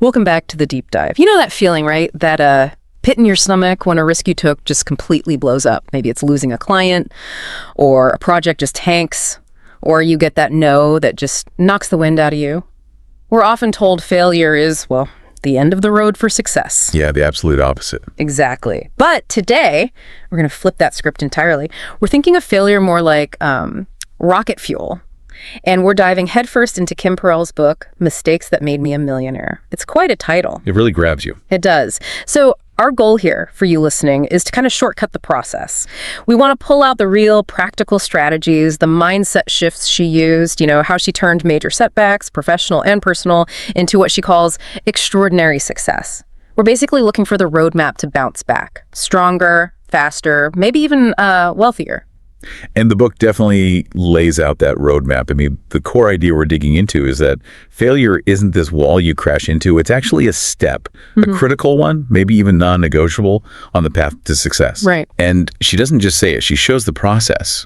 Welcome back to the deep dive. You know that feeling, right? That pit in your stomach when a risk you took just completely blows up. Maybe it's losing a client, or a project just tanks, or you get that no that just knocks the wind out of you. We're often told failure is, well, the end of the road for success. Yeah, the absolute opposite. Exactly. But today, we're going to flip that script entirely. We're thinking of failure more like rocket fuel. And we're diving headfirst into Kim Perell's book, Mistakes That Made Me a Millionaire. It's quite a title. It really grabs you. It does. So our goal here for you listening is to kind of shortcut the process. We want to pull out the real practical strategies, the mindset shifts she used, how she turned major setbacks, professional and personal, into what she calls extraordinary success. We're basically looking for the roadmap to bounce back, stronger, faster, maybe even wealthier. And the book definitely lays out that roadmap. I mean, the core idea we're digging into is that failure isn't this wall you crash into. It's actually a step, a critical one, maybe even non-negotiable on the path to success. Right. And she doesn't just say it. She shows the process,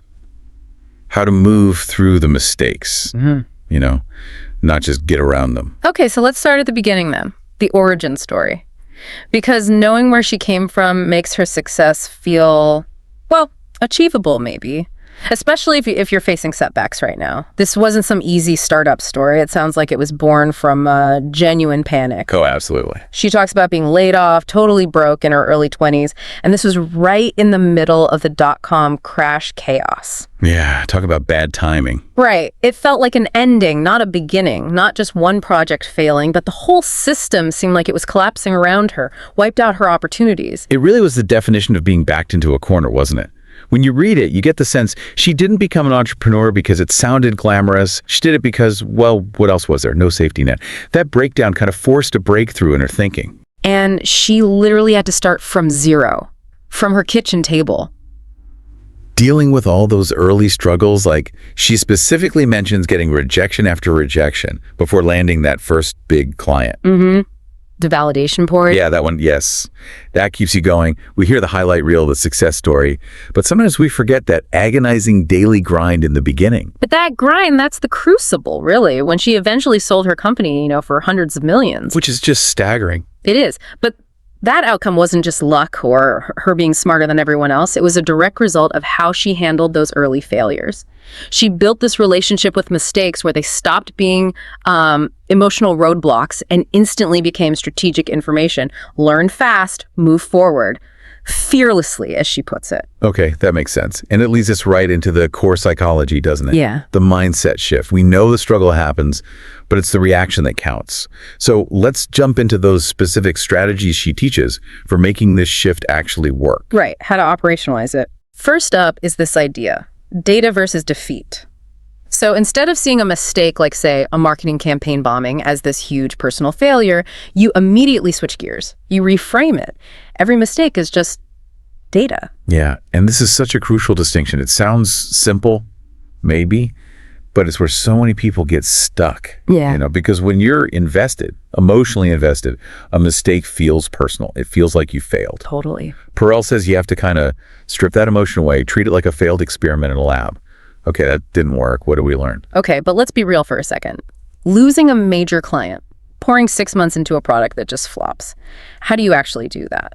how to move through the mistakes, not just get around them. Okay, so let's start at the beginning then, the origin story. Because knowing where she came from makes her success feel, well, achievable, maybe. Especially if you're facing setbacks right now. This wasn't some easy startup story. It sounds like it was born from genuine panic. Oh, absolutely. She talks about being laid off, totally broke in her early 20s. And this was right in the middle of the dot-com crash chaos. Yeah, talk about bad timing. Right. It felt like an ending, not a beginning. Not just one project failing, but the whole system seemed like it was collapsing around her, wiped out her opportunities. It really was the definition of being backed into a corner, wasn't it? When you read it, you get the sense she didn't become an entrepreneur because it sounded glamorous. She did it because, well, what else was there? No safety net. That breakdown kind of forced a breakthrough in her thinking. And she literally had to start from zero, from her kitchen table. Dealing with all those early struggles, like she specifically mentions getting rejection after rejection before landing that first big client. The validation board. Yeah, that one, yes. That keeps you going. We hear the highlight reel, the success story, but sometimes we forget that agonizing daily grind in the beginning. But that grind, that's the crucible, really, when she eventually sold her company, for hundreds of millions. Which is just staggering. It is. But that outcome wasn't just luck or her being smarter than everyone else. It was a direct result of how she handled those early failures. She built this relationship with mistakes where they stopped being emotional roadblocks and instantly became strategic information. Learn fast, move forward, fearlessly, as she puts it. Okay, that makes sense. And it leads us right into the core psychology, doesn't it? Yeah. The mindset shift. We know the struggle happens, but it's the reaction that counts. So let's jump into those specific strategies she teaches for making this shift actually work. Right, how to operationalize it. First up is this idea. Data versus defeat. So instead of seeing a mistake like, say, a marketing campaign bombing as this huge personal failure, you immediately switch gears. You reframe it. Every mistake is just data. Yeah, and this is such a crucial distinction. It sounds simple, maybe, but it's where so many people get stuck. Yeah. Because when you're invested, emotionally invested, a mistake feels personal. It feels like you failed. Totally. Perell says you have to kind of strip that emotion away, treat it like a failed experiment in a lab. Okay, that didn't work. What did we learn? Okay, but let's be real for a second. Losing a major client, pouring 6 months into a product that just flops. How do you actually do that?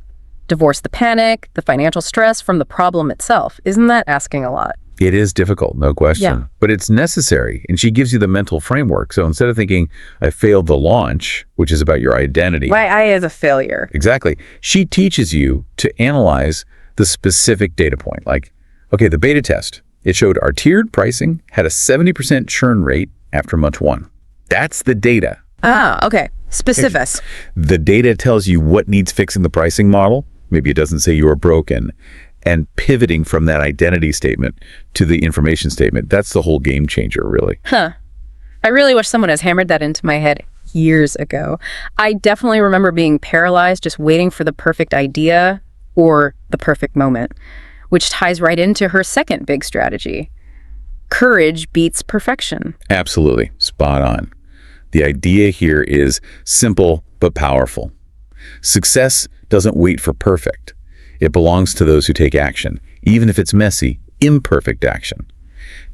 Divorce the panic, the financial stress from the problem itself. Isn't that asking a lot? It is difficult, no question. Yeah. But it's necessary, and she gives you the mental framework. So instead of thinking, I failed the launch, which is about your identity. My I is a failure. Exactly. She teaches you to analyze the specific data point. Like, okay, the beta test. It showed our tiered pricing had a 70% churn rate after month 1. That's the data. Ah, okay. Specifics. The data tells you what needs fixing the pricing model. Maybe it doesn't say you are broken. And pivoting from that identity statement to the information statement, that's the whole game changer, really. Huh. I really wish someone has hammered that into my head years ago. I definitely remember being paralyzed, just waiting for the perfect idea or the perfect moment, which ties right into her second big strategy. Courage beats perfection. Absolutely. Spot on. The idea here is simple but powerful. Success doesn't wait for perfect. It belongs to those who take action, even if it's messy, imperfect action.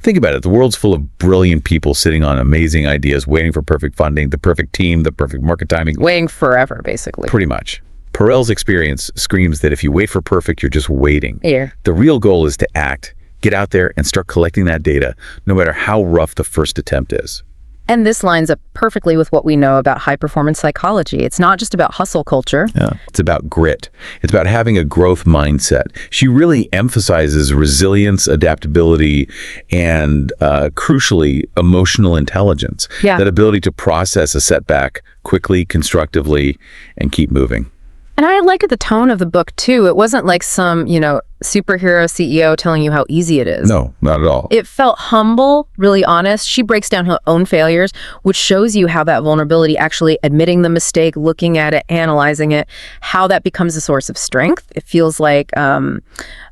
Think about it. The world's full of brilliant people sitting on amazing ideas, waiting for perfect funding, the perfect team, the perfect market timing. Waiting forever, basically. Pretty much. Perell's experience screams that if you wait for perfect, you're just waiting. Yeah. The real goal is to act, get out there and start collecting that data, no matter how rough the first attempt is. And this lines up perfectly with what we know about high-performance psychology. It's not just about hustle culture. Yeah. It's about grit. It's about having a growth mindset. She really emphasizes resilience, adaptability, and crucially, emotional intelligence. Yeah. That ability to process a setback quickly, constructively, and keep moving. And I like the tone of the book, too. It wasn't like some, superhero CEO telling you how easy it is. No, not at all. It felt humble, really honest. She breaks down her own failures, which shows you how that vulnerability, actually admitting the mistake, looking at it, analyzing it, how that becomes a source of strength. It feels like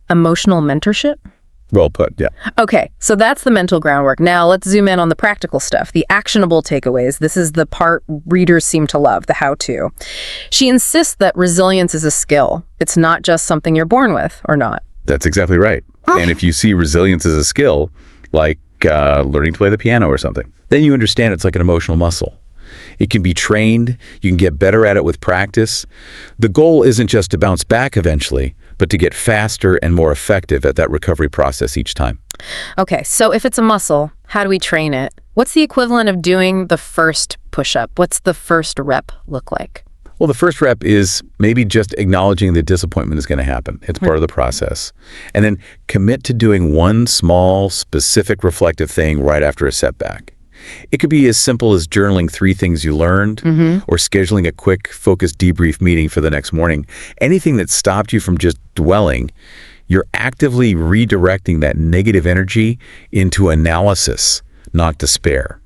emotional mentorship. Well put, yeah. Okay, so that's the mental groundwork. Now let's zoom in on the practical stuff, the actionable takeaways. This is the part readers seem to love, the how-to. She insists that resilience is a skill. It's not just something you're born with or not. That's exactly right. And if you see resilience as a skill, like learning to play the piano or something, then you understand it's like an emotional muscle. It can be trained. You can get better at it with practice. The goal isn't just to bounce back eventually, but to get faster and more effective at that recovery process each time. Okay, so if it's a muscle, how do we train it? What's the equivalent of doing the first push-up? What's the first rep look like? Well, the first rep is maybe just acknowledging that disappointment is going to happen. It's part of the process. And then commit to doing one small, specific, reflective thing right after a setback. It could be as simple as journaling 3 things you learned or scheduling a quick, focused debrief meeting for the next morning. Anything that stopped you from just dwelling, you're actively redirecting that negative energy into analysis, not despair.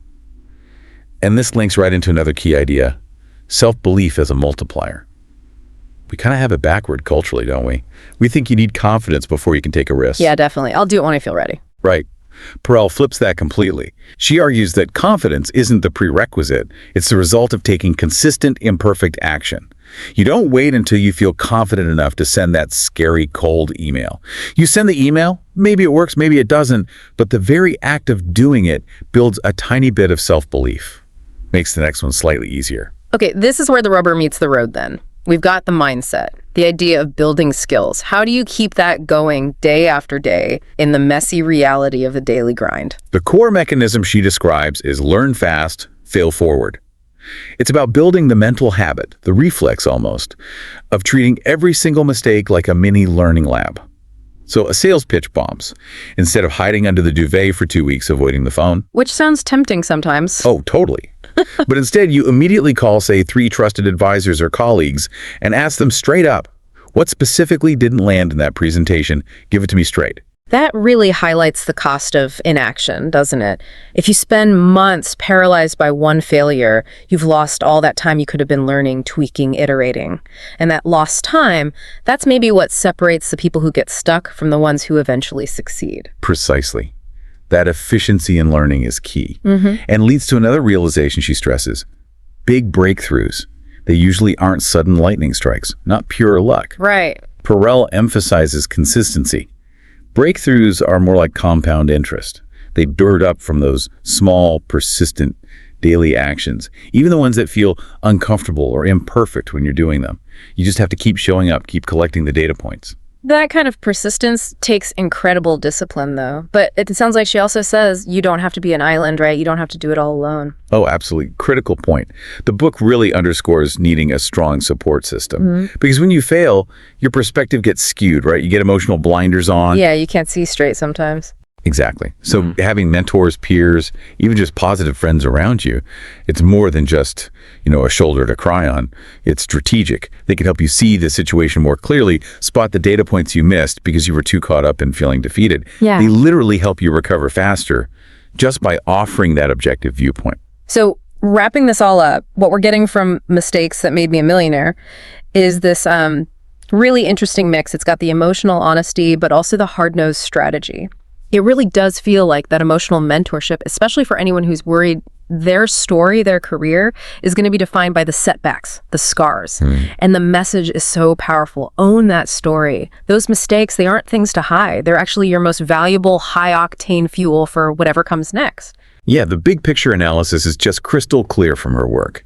And this links right into another key idea, self-belief as a multiplier. We kind of have it backward culturally, don't we? We think you need confidence before you can take a risk. Yeah, definitely. I'll do it when I feel ready. Right. Perell flips that completely. She argues that confidence isn't the prerequisite. It's the result of taking consistent, imperfect action. You don't wait until you feel confident enough to send that scary, cold email. You send the email, maybe it works, maybe it doesn't, but the very act of doing it builds a tiny bit of self-belief. Makes the next one slightly easier. Okay, this is where the rubber meets the road then. We've got the mindset, the idea of building skills. How do you keep that going day after day in the messy reality of the daily grind? The core mechanism she describes is learn fast, fail forward. It's about building the mental habit, the reflex almost, of treating every single mistake like a mini learning lab. So a sales pitch bombs. Instead of hiding under the duvet for 2 weeks avoiding the phone. Which sounds tempting sometimes. Oh, totally. But instead, you immediately call, say, 3 trusted advisors or colleagues and ask them straight up, what specifically didn't land in that presentation? Give it to me straight. That really highlights the cost of inaction, doesn't it? If you spend months paralyzed by one failure, you've lost all that time you could have been learning, tweaking, iterating. And that lost time, that's maybe what separates the people who get stuck from the ones who eventually succeed. Precisely. That efficiency in learning is key and leads to another realization she stresses. Big breakthroughs. They usually aren't sudden lightning strikes, not pure luck. Right. Perell emphasizes consistency. Breakthroughs are more like compound interest. They build up from those small, persistent daily actions, even the ones that feel uncomfortable or imperfect when you're doing them. You just have to keep showing up, keep collecting the data points. That kind of persistence takes incredible discipline, though. But it sounds like she also says you don't have to be an island, right? You don't have to do it all alone. Oh, absolutely. Critical point. The book really underscores needing a strong support system. Because when you fail, your perspective gets skewed, right? You get emotional blinders on. Yeah, you can't see straight sometimes. Exactly. So having mentors, peers, even just positive friends around you, it's more than just, a shoulder to cry on. It's strategic. They can help you see the situation more clearly, spot the data points you missed because you were too caught up in feeling defeated. Yeah. They literally help you recover faster just by offering that objective viewpoint. So wrapping this all up, what we're getting from Mistakes That Made Me a Millionaire is this really interesting mix. It's got the emotional honesty, but also the hard-nosed strategy. It really does feel like that emotional mentorship, especially for anyone who's worried their story, their career, is going to be defined by the setbacks, the scars. And the message is so powerful. Own that story. Those mistakes, they aren't things to hide. They're actually your most valuable high-octane fuel for whatever comes next. Yeah, the big picture analysis is just crystal clear from her work.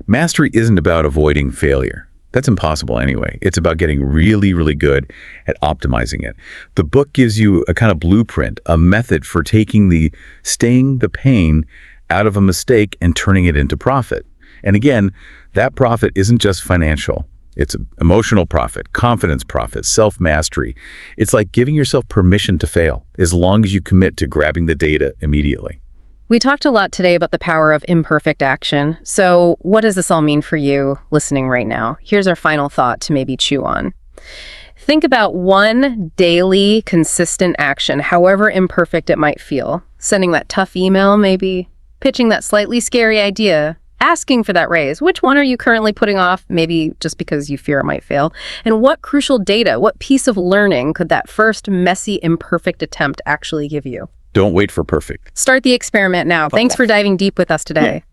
Mastery isn't about avoiding failure. That's impossible anyway. It's about getting really, really good at optimizing it. The book gives you a kind of blueprint, a method for taking the sting, the pain out of a mistake and turning it into profit. And again, that profit isn't just financial. It's emotional profit, confidence profit, self-mastery. It's like giving yourself permission to fail as long as you commit to grabbing the data immediately. We talked a lot today about the power of imperfect action. So what does this all mean for you listening right now? Here's our final thought to maybe chew on. Think about one daily, consistent action, however imperfect it might feel. Sending that tough email, maybe. Pitching that slightly scary idea. Asking for that raise. Which one are you currently putting off, maybe just because you fear it might fail? And what crucial data, what piece of learning could that first messy, imperfect attempt actually give you? Don't wait for perfect. Start the experiment now. Thanks for diving deep with us today.